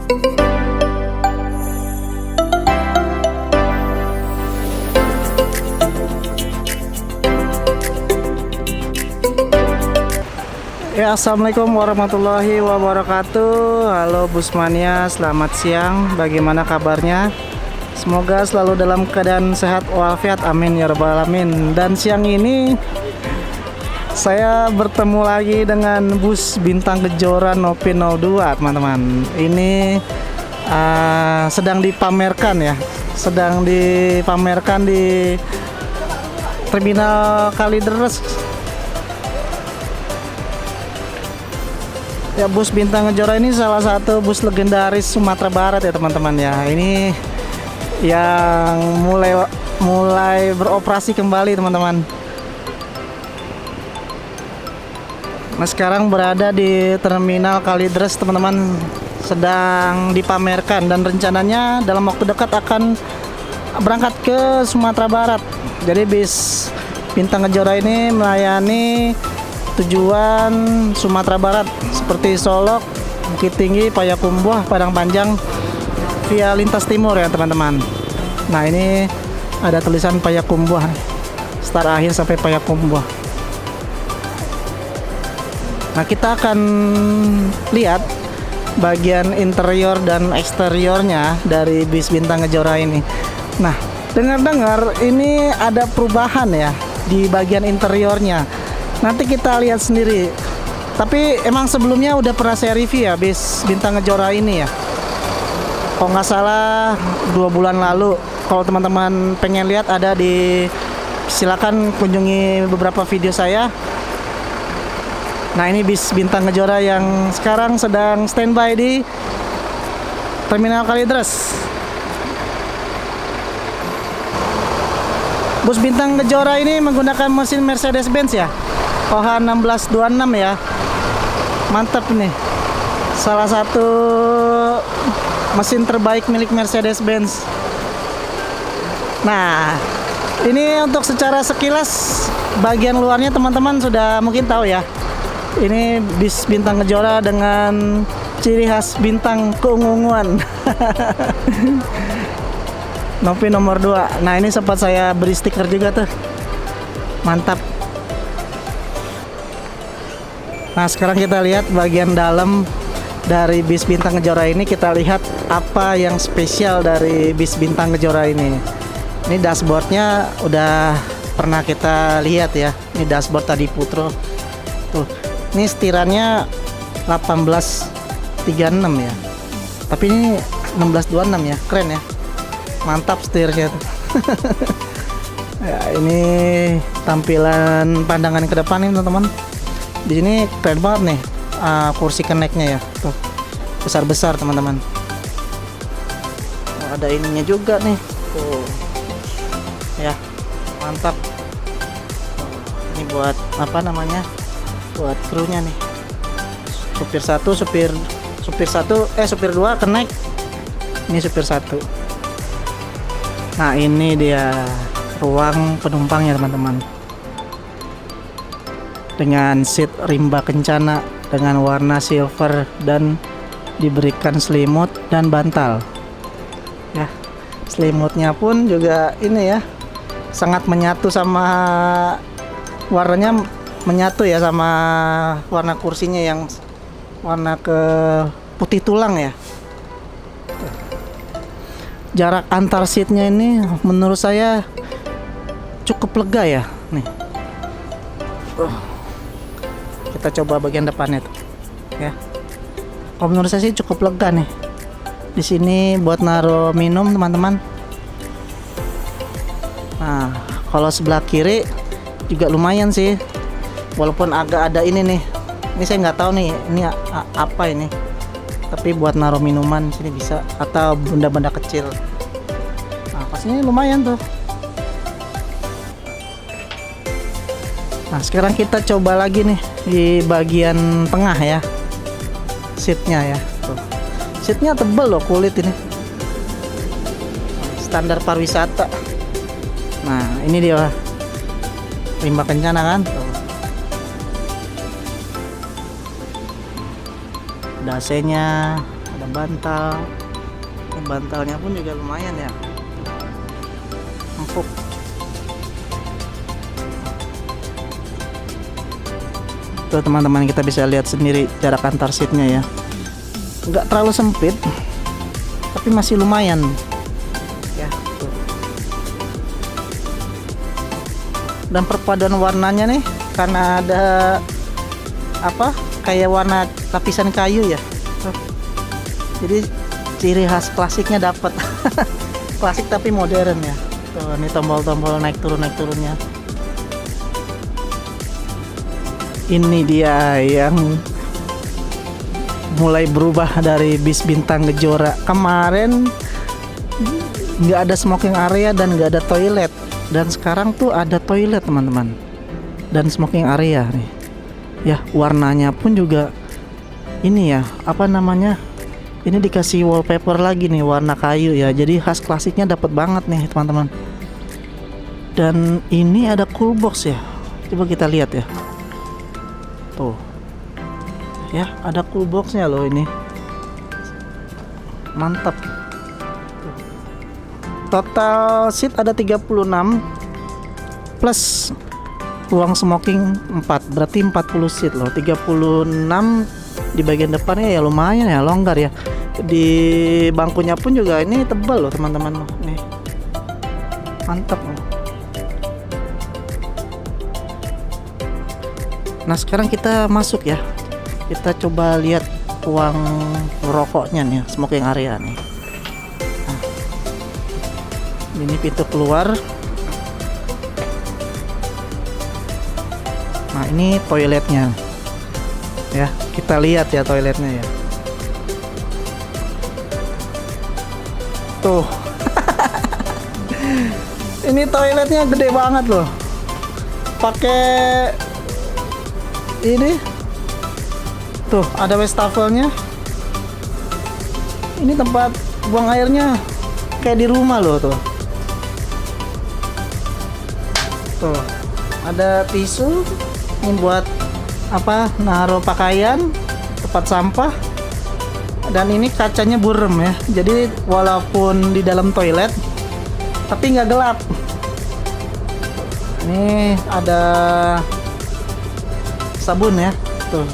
Ya, assalamualaikum warahmatullahi wabarakatuh. Halo Busmania, selamat siang. Bagaimana kabarnya? Semoga selalu dalam keadaan sehat walafiat, amin ya rabbal alamin. Dan siang ini saya bertemu lagi dengan bus Bintang Kejora Novi 02, teman-teman. Ini sedang dipamerkan ya, sedang dipamerkan di Terminal Kalideres. Ya, bus Bintang Kejora ini salah satu bus legendaris Sumatera Barat ya, teman-teman ya. Ini yang mulai beroperasi kembali, teman-teman. Nah, sekarang berada di Terminal Kalideres, teman-teman, sedang dipamerkan dan rencananya dalam waktu dekat akan berangkat ke Sumatera Barat. Jadi bis Bintang Kejora ini melayani tujuan Sumatera Barat seperti Solok, Bukit Tinggi, Payakumbuh, Padang Panjang via lintas timur ya, teman-teman. Nah, ini ada tulisan Payakumbuh, start akhir sampai Payakumbuh. Nah, kita akan lihat bagian interior dan eksteriornya dari bis Bintang Kejora ini. Nah, dengar-dengar ini ada perubahan ya di bagian interiornya. Nanti kita lihat sendiri. Tapi emang sebelumnya udah pernah saya review ya bis Bintang Kejora ini ya. Kalau nggak salah 2 bulan lalu. Kalau teman-teman pengen lihat, ada di, silakan kunjungi beberapa video saya. Nah, ini bis Bintang Kejora yang sekarang sedang standby di Terminal Kalideres. Bus Bintang Kejora ini menggunakan mesin Mercedes-Benz ya, OH 1626 ya. Mantap nih, salah satu mesin terbaik milik Mercedes-Benz. Nah, ini untuk secara sekilas bagian luarnya teman-teman sudah mungkin tahu ya. Ini bis Bintang Kejora dengan ciri khas bintang keunguan. Novi nomor 2. Nah, ini sempat saya beri stiker juga tuh. Mantap. Nah, sekarang kita lihat bagian dalam dari bis Bintang Kejora ini. Kita lihat apa yang spesial dari bis Bintang Kejora ini. Ini dashboardnya udah pernah kita lihat ya. Ini dashboard tadi Putro. Tuh, ini setirannya 1836 ya. Tapi ini 1626 ya, keren ya. Mantap setirnya tuh. Ya, ini tampilan pandangan ke depan nih, teman-teman. Di sini keren banget nih, kursi connect-nya ya. Tuh, besar-besar, teman-teman. Oh, ada ininya juga nih. Tuh. Ya, mantap. Ini buat apa namanya? Buat krunya nih. Supir 1, supir 2 connect. Ini supir 1. Nah, ini dia ruang penumpangnya, teman-teman. Dengan seat rimba kencana dengan warna silver dan diberikan selimut dan bantal. Ya, selimutnya pun juga ini ya, sangat menyatu sama warnanya, menyatu ya sama warna kursinya yang warna ke putih tulang ya. Jarak antar seatnya ini menurut saya cukup lega ya. Nih, kita coba bagian depannya tuh, ya. Kalau menurut saya sih cukup lega nih. Di sini buat naruh minum, teman-teman. Nah, kalau sebelah kiri juga lumayan sih, walaupun agak ada ini nih. Ini saya nggak tahu nih, ini apa ini. Tapi buat naruh minuman sini bisa, atau benda-benda kecil. Nah, pastinya lumayan tuh. Nah, sekarang kita coba lagi nih di bagian tengah ya, seatnya ya. Tuh, seatnya tebel loh, kulit ini, standar pariwisata. Nah, ini dia rimba kencana kan. Tuh. Ada AC-nya, ada bantal. Ini bantalnya pun juga lumayan ya, empuk. Tuh teman-teman, kita bisa lihat sendiri jarak antar seatnya ya, nggak terlalu sempit tapi masih lumayan ya tuh. Dan perpaduan warnanya nih, karena ada apa kayak warna lapisan kayu ya tuh. Jadi ciri khas klasiknya dapat. Klasik tapi modern ya tuh. Ini tombol-tombol naik turunnya. Ini dia yang mulai berubah dari bis Bintang Kejora. Kemarin nggak ada smoking area dan nggak ada toilet, dan sekarang tuh ada toilet teman-teman dan smoking area nih ya. Warnanya pun juga ini ya, apa namanya, ini dikasih wallpaper lagi nih warna kayu ya, jadi khas klasiknya dapat banget nih teman-teman. Dan ini ada cool box ya, coba kita lihat ya tuh ya, ada cool boxnya loh, ini mantap. Total seat ada 36 plus ruang smoking 4, berarti 40 seat loh. 36 di bagian depannya ya lumayan ya, longgar ya. Di bangkunya pun juga ini tebal loh teman-teman, nih mantap loh. Nah sekarang kita masuk ya, kita coba lihat ruang rokoknya nih, smoking area nih. Nah, ini pintu keluar. Nah ini toiletnya ya, kita lihat ya toiletnya ya tuh. Ini toiletnya gede banget loh, pakai ini tuh, ada wastafelnya. Ini tempat buang airnya kayak di rumah loh tuh. Tuh ada tisu, ini buat apa, naruh pakaian, tempat sampah. Dan ini kacanya burem ya, jadi walaupun di dalam toilet tapi nggak gelap. Ini ada sabun ya tuh,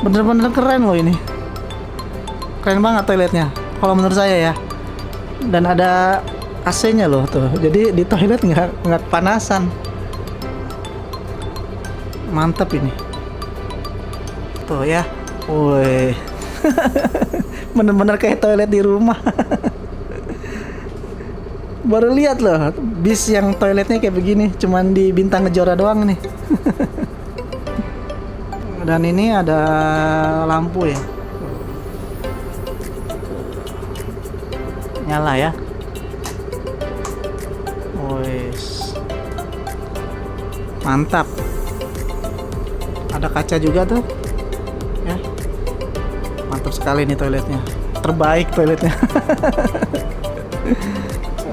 bener-bener keren loh, ini keren banget toiletnya kalau menurut saya ya. Dan ada AC-nya loh tuh, jadi di toilet nggak kepanasan. Mantap ini tuh ya, woi. Bener-bener kayak toilet di rumah. Baru lihat loh bis yang toiletnya kayak begini, cuman di Bintang Kejora doang nih. Dan ini ada lampu ya, nyala ya. Wes, mantap. Ada kaca juga tuh ya, mantap sekali nih toiletnya, terbaik toiletnya.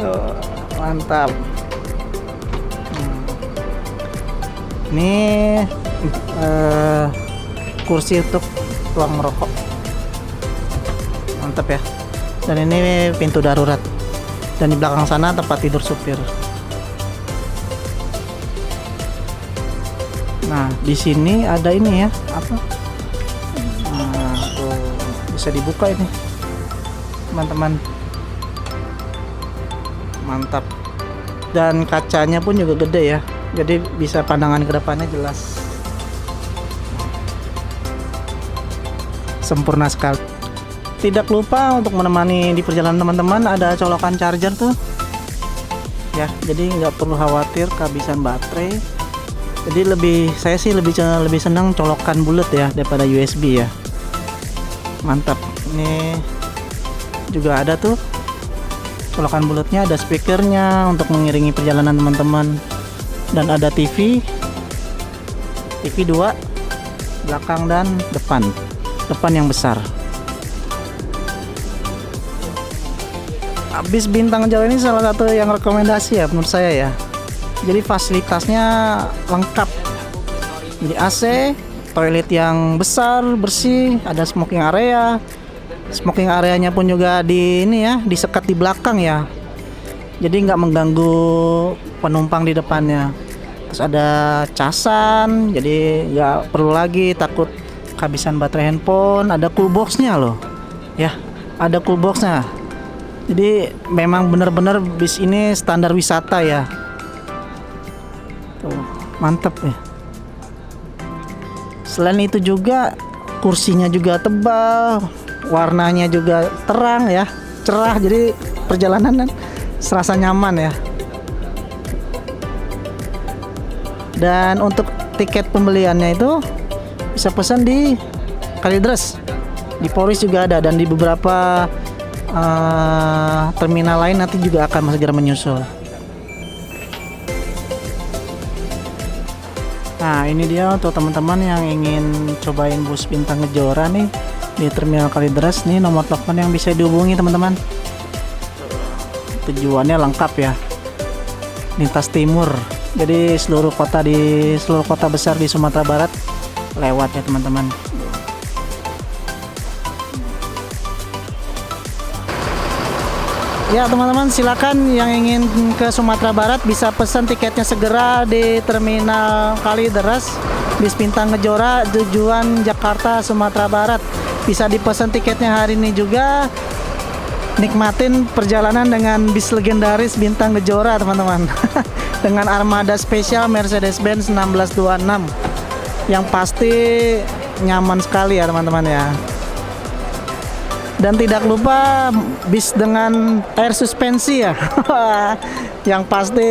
Oh, mantap. Ini kursi untuk ruang merokok, mantap ya. Dan ini pintu darurat, dan di belakang sana tempat tidur supir. Nah di sini ada ini ya, apa, nah tuh bisa dibuka ini teman-teman, mantap. Dan kacanya pun juga gede ya, jadi bisa pandangan ke depannya jelas, sempurna sekali. Tidak lupa untuk menemani di perjalanan teman-teman ada colokan charger tuh ya, jadi nggak perlu khawatir kehabisan baterai. Jadi saya sih lebih senang colokan bulat ya daripada USB ya, mantap. Ini juga ada tuh colokan bulatnya, ada speakernya untuk mengiringi perjalanan teman-teman. Dan ada TV 2, belakang dan depan yang besar. Bis Bintang Kejora ini salah satu yang rekomendasi ya menurut saya ya. Jadi fasilitasnya lengkap, jadi AC, toilet yang besar bersih, ada smoking area, Smoking areanya pun juga di ini ya, disekat di belakang ya. Jadi nggak mengganggu penumpang di depannya. Terus ada casan, jadi nggak perlu lagi takut kehabisan baterai handphone. Ada cool boxnya loh, ya, ada cool boxnya. Jadi memang benar-benar bis ini standar wisata ya. Tuh, mantep ya. Selain itu juga kursinya juga tebal, warnanya juga terang ya, cerah. Jadi perjalanan serasa nyaman ya. Dan untuk tiket pembeliannya itu bisa pesan di Kalideres, di Polris juga ada, dan di beberapa terminal lain nanti juga akan segera menyusul. Nah, ini dia untuk teman-teman yang ingin cobain bus Bintang Kejora nih di Terminal Kalideres. Nih nomor telepon yang bisa dihubungi teman-teman. Tujuannya lengkap ya, lintas timur. Jadi seluruh kota besar di Sumatera Barat lewat ya teman-teman. Ya teman-teman, silakan yang ingin ke Sumatera Barat bisa pesan tiketnya segera di Terminal Kalideres bis Bintang Kejora tujuan Jakarta Sumatera Barat. Bisa dipesan tiketnya hari ini juga. Nikmatin perjalanan dengan bis legendaris Bintang Kejora teman-teman. Dengan armada spesial Mercedes-Benz 1626 yang pasti nyaman sekali ya teman-teman ya. Dan tidak lupa bis dengan air suspensi ya. Yang pasti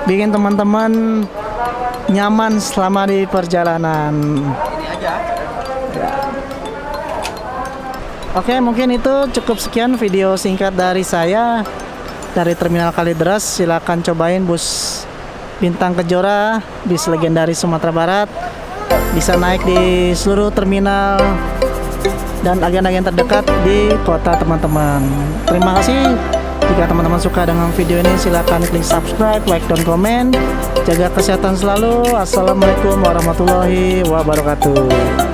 bikin teman-teman nyaman selama di perjalanan. Ini aja. Ya. Oke, mungkin itu cukup sekian video singkat dari saya dari Terminal Kalideres. Silakan cobain bus Bintang Kejora, bis legendaris Sumatera Barat. Bisa naik di seluruh terminal dan agen-agen terdekat di kota teman-teman. Terima kasih. Jika teman-teman suka dengan video ini, silakan klik subscribe, like, dan komen. Jaga kesehatan selalu. Assalamualaikum warahmatullahi wabarakatuh.